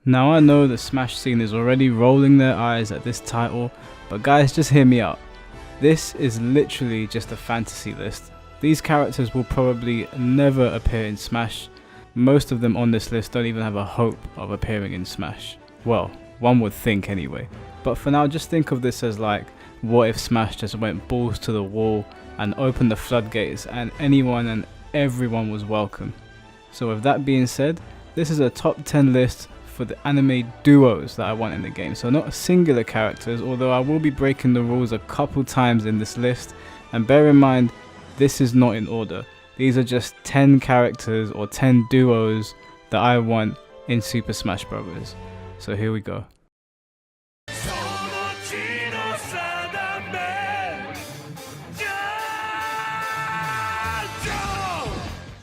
Now I know the Smash scene is already rolling their eyes at this title, but guys, just hear me out. This is literally just a fantasy list. These characters will probably never appear in Smash. Most of them on this list don't even have a hope of appearing in Smash. Well, one would think anyway. But for now, just think of this as like, what if Smash just went balls to the wall and opened the floodgates and anyone and everyone was welcome. So with that being said, this is a top 10 list for the anime duos that I want in the game. So not singular characters, although I will be breaking the rules a couple times in this list. And bear in mind, this is not in order. These are just 10 characters or 10 duos that I want in Super Smash Bros. So here we go.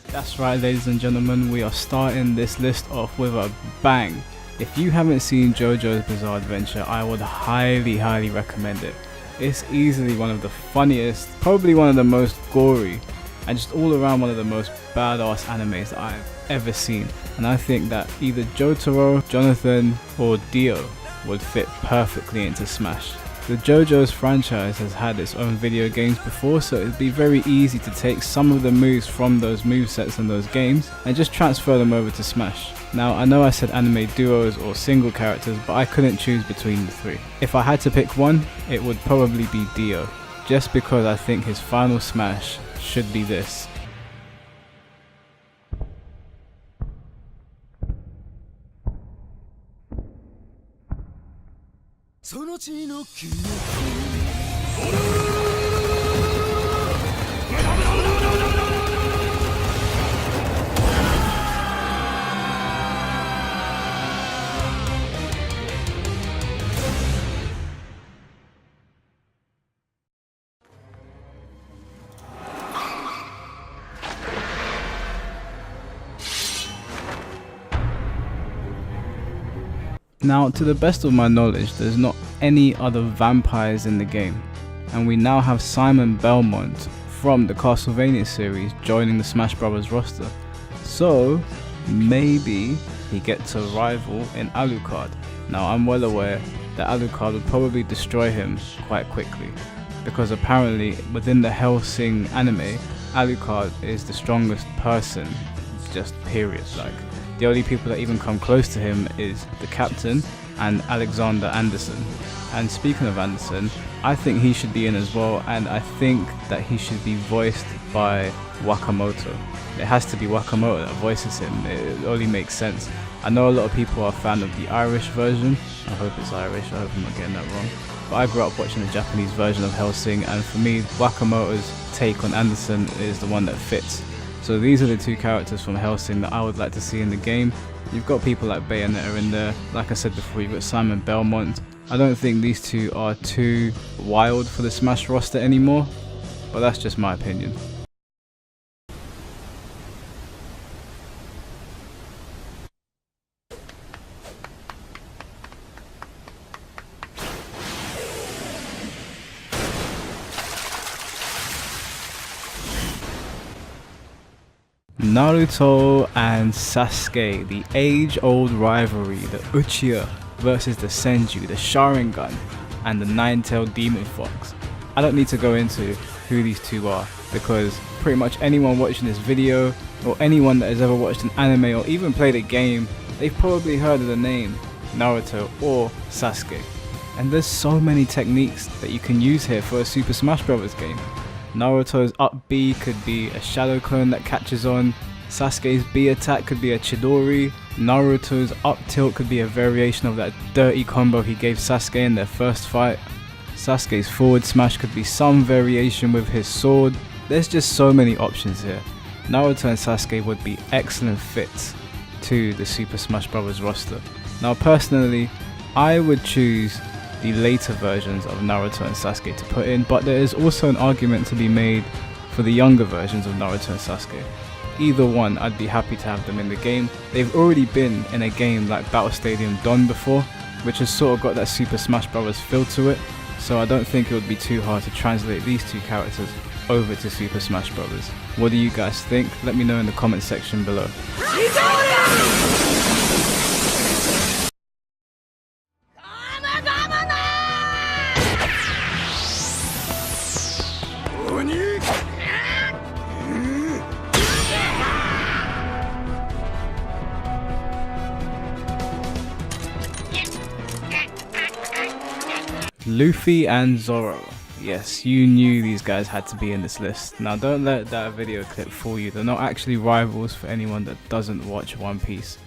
That's right, ladies and gentlemen, we are starting this list off with a bang. If you haven't seen JoJo's Bizarre Adventure, I would highly recommend it. It's easily one of the funniest, probably one of the most gory, and just all around one of the most badass animes that I've ever seen. And I think that either Jotaro, Jonathan, or Dio would fit perfectly into Smash. The JoJo's franchise has had its own video games before, so it'd be very easy to take some of the moves from those movesets in those games and just transfer them over to Smash. Now I know I said anime duos or single characters, but I couldn't choose between the three. If I had to pick one, it would probably be Dio, just because I think his final Smash should be this. Now, to the best of my knowledge, there's not any other vampires in the game, and we now have Simon Belmont from the Castlevania series joining the Smash Bros roster. So maybe he gets a rival in Alucard. Now I'm well aware that Alucard would probably destroy him quite quickly, because apparently within the Hellsing anime, Alucard is the strongest person, just period. Like, the only people that even come close to him is the captain and Alexander Anderson. And speaking of Anderson, I think he should be in as well, and I think that he should be voiced by Wakamoto. It has to be Wakamoto that voices him, it only makes sense. I know a lot of people are a fan of the Irish version. I hope it's Irish, I hope I'm not getting that wrong. But I grew up watching the Japanese version of Hellsing, and for me, Wakamoto's take on Anderson is the one that fits. So these are the two characters from Hellsing that I would like to see in the game. You've got people like Bayonetta in there, like I said before, you've got Simon Belmont. I don't think these two are too wild for the Smash roster anymore, but that's just my opinion. Naruto and Sasuke, the age-old rivalry, the Uchiha versus the Senju, the Sharingan, and the Nine-Tailed Demon Fox. I don't need to go into who these two are, because pretty much anyone watching this video, or anyone that has ever watched an anime or even played a game, they've probably heard of the name Naruto or Sasuke. And there's so many techniques that you can use here for a Super Smash Bros. Game. Naruto's up B could be a shadow clone that catches on, Sasuke's B attack could be a Chidori, Naruto's up tilt could be a variation of that dirty combo he gave Sasuke in their first fight, Sasuke's forward smash could be some variation with his sword. There's just so many options here. Naruto and Sasuke would be excellent fits to the Super Smash Bros. Roster. Now personally, I would choose the later versions of Naruto and Sasuke to put in, but there is also an argument to be made for the younger versions of Naruto and Sasuke. Either one, I'd be happy to have them in the game. They've already been in a game like Battle Stadium Dawn before, which has sort of got that Super Smash Bros. Feel to it, so I don't think it would be too hard to translate these two characters over to Super Smash Bros. What do you guys think? Let me know in the comment section below. Luffy and Zorro. Yes, you knew these guys had to be in this list. Now don't let that video clip fool you, they're not actually rivals for anyone that doesn't watch One Piece.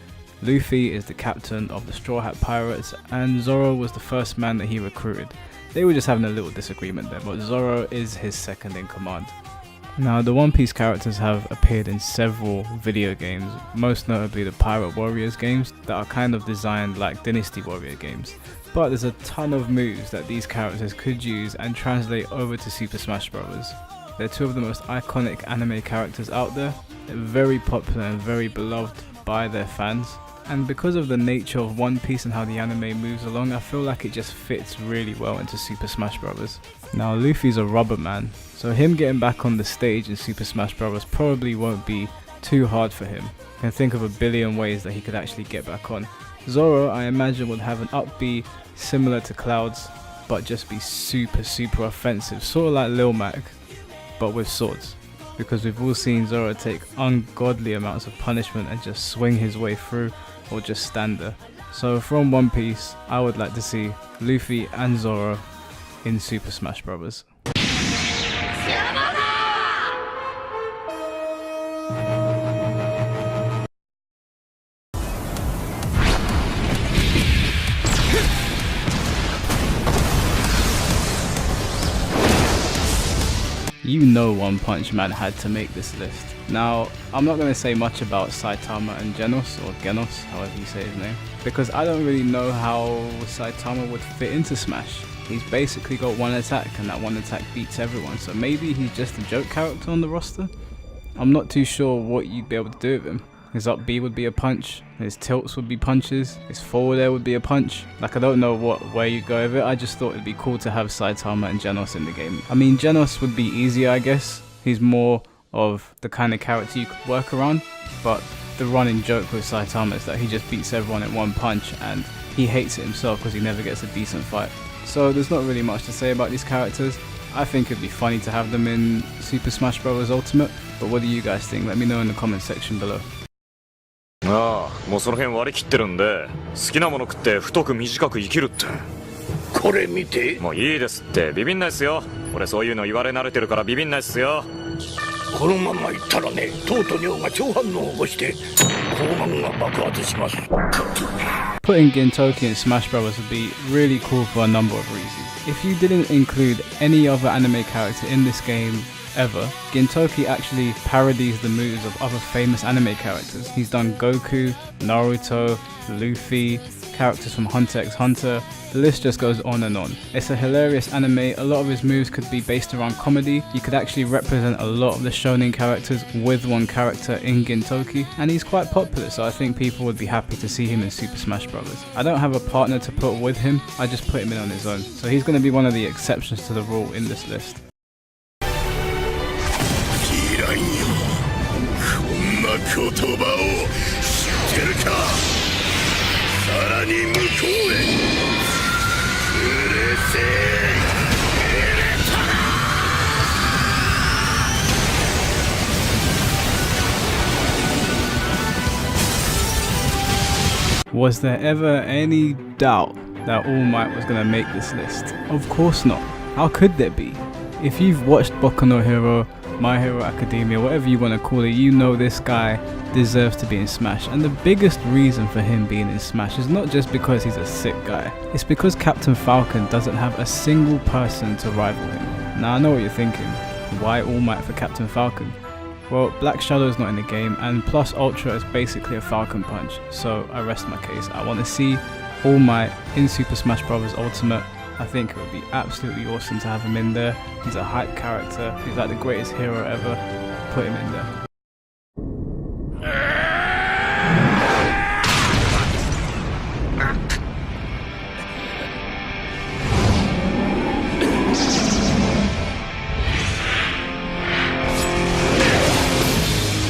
Luffy is the captain of the Straw Hat Pirates and Zorro was the first man that he recruited. They were just having a little disagreement there, but Zorro is his second in command. Now the One Piece characters have appeared in several video games, most notably the Pirate Warriors games that are kind of designed like Dynasty Warrior games. But there's a ton of moves that these characters could use and translate over to Super Smash Bros. They're two of the most iconic anime characters out there. They're very popular and very beloved by their fans. And because of the nature of One Piece and how the anime moves along, I feel like it just fits really well into Super Smash Bros. Now Luffy's a rubber man, so him getting back on the stage in Super Smash Bros. Probably won't be too hard for him. You can think of a billion ways that he could actually get back on. Zorro, I imagine, would have an up B similar to Cloud's, but just be super offensive, sort of like Lil Mac, but with swords. Because we've all seen Zorro take ungodly amounts of punishment and just swing his way through, or just stand there. So from One Piece, I would like to see Luffy and Zorro in Super Smash Bros. You know One Punch Man had to make this list. Now, I'm not going to say much about Saitama and Genos, or Genos, however you say his name, because I don't really know how Saitama would fit into Smash. He's basically got one attack, and that one attack beats everyone, so maybe he's just a joke character on the roster? I'm not too sure what you'd be able to do with him. His up B would be a punch, his tilts would be punches, his forward air would be a punch. Like, I don't know where you go with it, I just thought it'd be cool to have Saitama and Genos in the game. I mean, Genos would be easier, I guess. He's more of the kind of character you could work around, but the running joke with Saitama is that he just beats everyone in one punch and he hates it himself because he never gets a decent fight. So there's not really much to say about these characters. I think it'd be funny to have them in Super Smash Bros. Ultimate, but what do you guys think? Let me know in the comment section below. ああ、もうその辺割り切ってるんで、好きなもの食って太く短く生きるって。これ見て。もういいですって、ビビんないっすよ。俺そういうの言われ慣れてるからビビんないっすよ。このままいったらね、糖と尿が超反応を起こして睾丸が爆発します。Putting Toki in Smash Bros would be really cool for a number of reasons. If you didn't include any other anime character in this game ever, Toki actually parodies the moves of other famous anime characters. He's done Goku, Naruto, Luffy, characters from Hunter x Hunter, the list just goes on and on. It's a hilarious anime, a lot of his moves could be based around comedy, you could actually represent a lot of the shonen characters with one character in Toki, and he's quite popular, so I think people would be happy to see him in Super Smash Bros. I don't have a partner to put with him, I just put him in on his own, so he's going to be one of the exceptions to the rule in this list. 言葉を知ってるか。さらに向こうへうれせえ。 Was there ever any doubt that All Might was going to make this list? Of course not. How could there be? If you've watched Boku no Hero, My Hero Academia, whatever you want to call it, you know this guy deserves to be in Smash. And the biggest reason for him being in Smash is not just because he's a sick guy. It's because Captain Falcon doesn't have a single person to rival him. Now I know what you're thinking. Why All Might for Captain Falcon? Well, Black Shadow's not in the game, and plus Ultra is basically a Falcon punch, so I rest my case. I want to see All Might in Super Smash Bros. Ultimate. I think it would be absolutely awesome to have him in there. He's a hype character, he's like the greatest hero ever. Put him in there.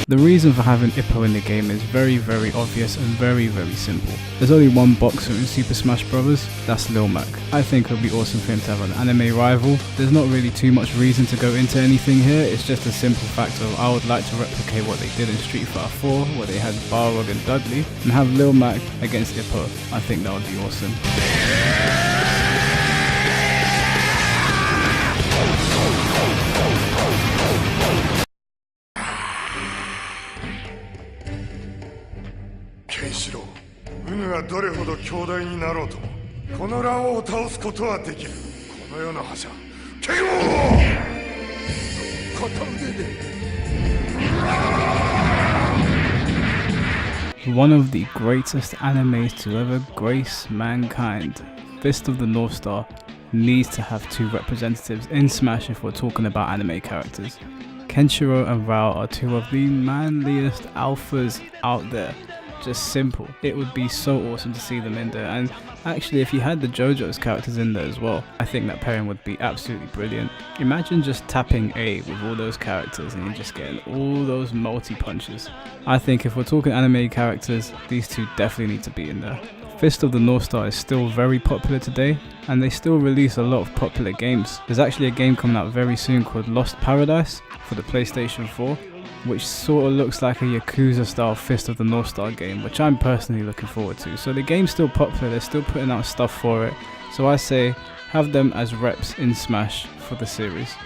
The reason for having Ippo in the game is very obvious and very simple. There's only one boxer in Super Smash Bros, that's Lil Mac. I think it would be awesome for him to have an anime rival. There's not really too much reason to go into anything here, it's just a simple fact of I would like to replicate what they did in Street Fighter 4, where they had Balrog and Dudley, and have Lil Mac against Ippo. I think that would be awesome. ほど強大になろうともこのラオウを倒すことはできる。この世の覇者剣王片腕で One of the greatest animes to ever grace mankind, Fist of the North Star needs to have two representatives in Smash if we're talking about anime characters. Kenshiro and Rao are two of the manliest alphas out there. Just simple. It would be so awesome to see them in there, and actually if you had the JoJo's characters in there as well, I think that pairing would be absolutely brilliant. Imagine just tapping A with all those characters and you're just getting all those multi-punches. I think if we're talking anime characters, these two definitely need to be in there. Fist of the North Star is still very popular today, and they still release a lot of popular games. There's actually a game coming out very soon called Lost Paradise for the PlayStation 4, which sort of looks like a Yakuza style Fist of the North Star game, which I'm personally looking forward to. So the game's still popular, they're still putting out stuff for it, so I say have them as reps in Smash for the series.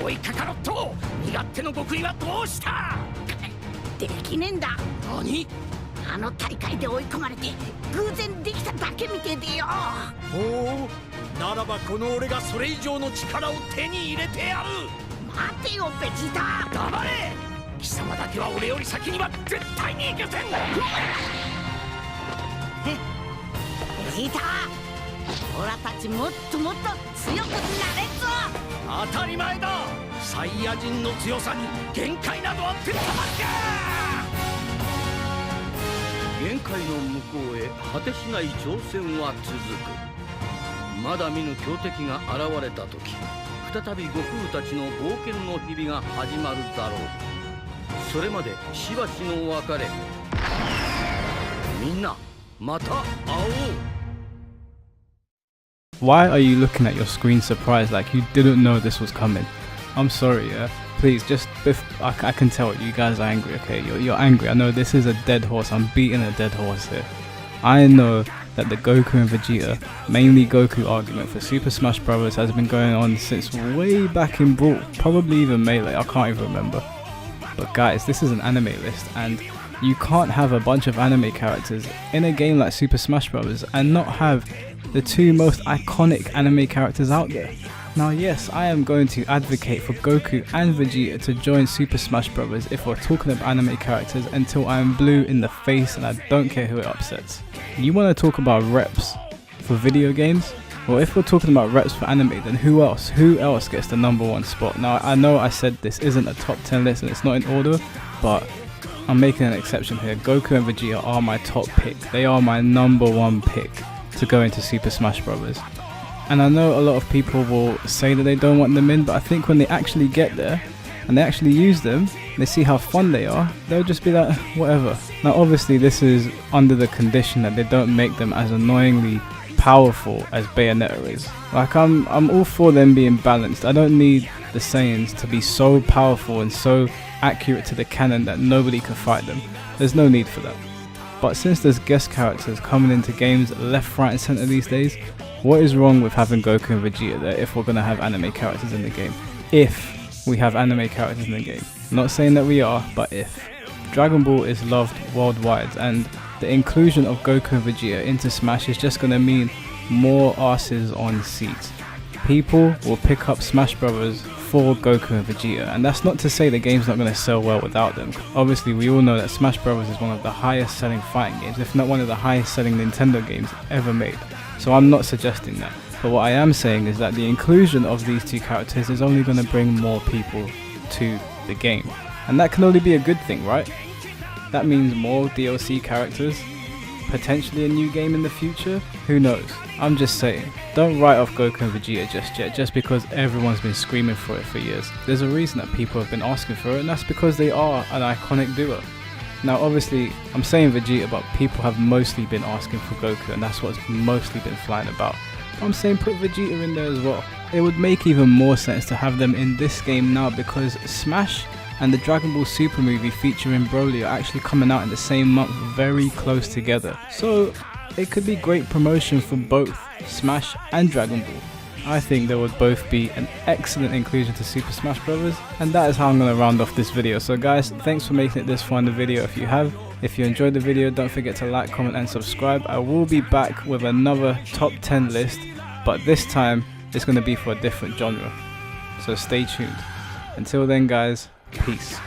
おいカカロット、身勝手の極意はどうした？できねえんだ。何？あの大会で追い込まれて偶然できただけみてえでよ。おお、ならばこの俺がそれ以上の力を手に入れてやる。待てよベジータ。黙れ。貴様だけは俺より先には絶対に行けせん。ベジータ、オラたちもっともっと強くなれぞ。当たり前だ。サイヤ人の強さに限界などあってたまるか。限界の向こうへ果てしない挑戦は続く。まだ見ぬ強敵が現れた時、再び悟空たちの冒険の日々が始まるだろう。それまでしばしの別れ。みんなまた会おう。 Why are you looking at your screen surprised like you didn't know this was coming? I'm sorry, yeah? Please, just, I can tell you guys are angry, okay? You're angry. I know this is a dead horse. I'm beating a dead horse here. I know that the Goku and Vegeta, mainly Goku argument for Super Smash Bros. Has been going on since way back in Brawl. Probably even Melee, I can't even remember. But guys, this is an anime list, and you can't have a bunch of anime characters in a game like Super Smash Bros. And not have the two most iconic anime characters out there. Now yes, I am going to advocate for Goku and Vegeta to join Super Smash Bros. If we're talking of anime characters until I am blue in the face and I don't care who it upsets. You want to talk about reps for video games? Well, if we're talking about reps for anime, then who else? Who else gets the #1 spot? Now I know I said this isn't a top 10 list and it's not in order, but I'm making an exception here. Goku and Vegeta are my top pick. They are my #1 pick to go into Super Smash Bros. And I know a lot of people will say that they don't want them in, but I think when they actually get there and they actually use them, they see how fun they are, they'll just be like, whatever. Now obviously this is under the condition that they don't make them as annoyingly powerful as Bayonetta is. Like I'm all for them being balanced. I don't need the Saiyans to be so powerful and so accurate to the canon that nobody can fight them. There's no need for that. But since there's guest characters coming into games left, right and centre these days, what is wrong with having Goku and Vegeta there if we're going to have anime characters in the game? If we have anime characters in the game. Not saying that we are, but if. Dragon Ball is loved worldwide, and the inclusion of Goku and Vegeta into Smash is just going to mean more asses on seats. People will pick up Smash Brothers for Goku and Vegeta, and that's not to say the game's not going to sell well without them. Obviously we all know that Smash Brothers is one of the highest selling fighting games, if not one of the highest selling Nintendo games ever made. So I'm not suggesting that, but what I am saying is that the inclusion of these two characters is only going to bring more people to the game, and that can only be a good thing, right? That means more DLC characters, potentially a new game in the future, who knows? I'm just saying, don't write off Goku and Vegeta just yet, just because everyone's been screaming for it for years. There's a reason that people have been asking for it, and that's because they are an iconic duo. Now obviously, I'm saying Vegeta, but people have mostly been asking for Goku, and that's what's mostly been flying about. But I'm saying put Vegeta in there as well. It would make even more sense to have them in this game now, because Smash and the Dragon Ball Super movie featuring Broly are actually coming out in the same month, very close together. So it could be great promotion for both Smash and Dragon Ball. I think they would both be an excellent inclusion to Super Smash Bros. And that is how I'm going to round off this video. So guys, thanks for making it this far in the video if you have. If you enjoyed the video, don't forget to like, comment and subscribe. I will be back with another top 10 list, but this time it's going to be for a different genre. So stay tuned. Until then guys, peace.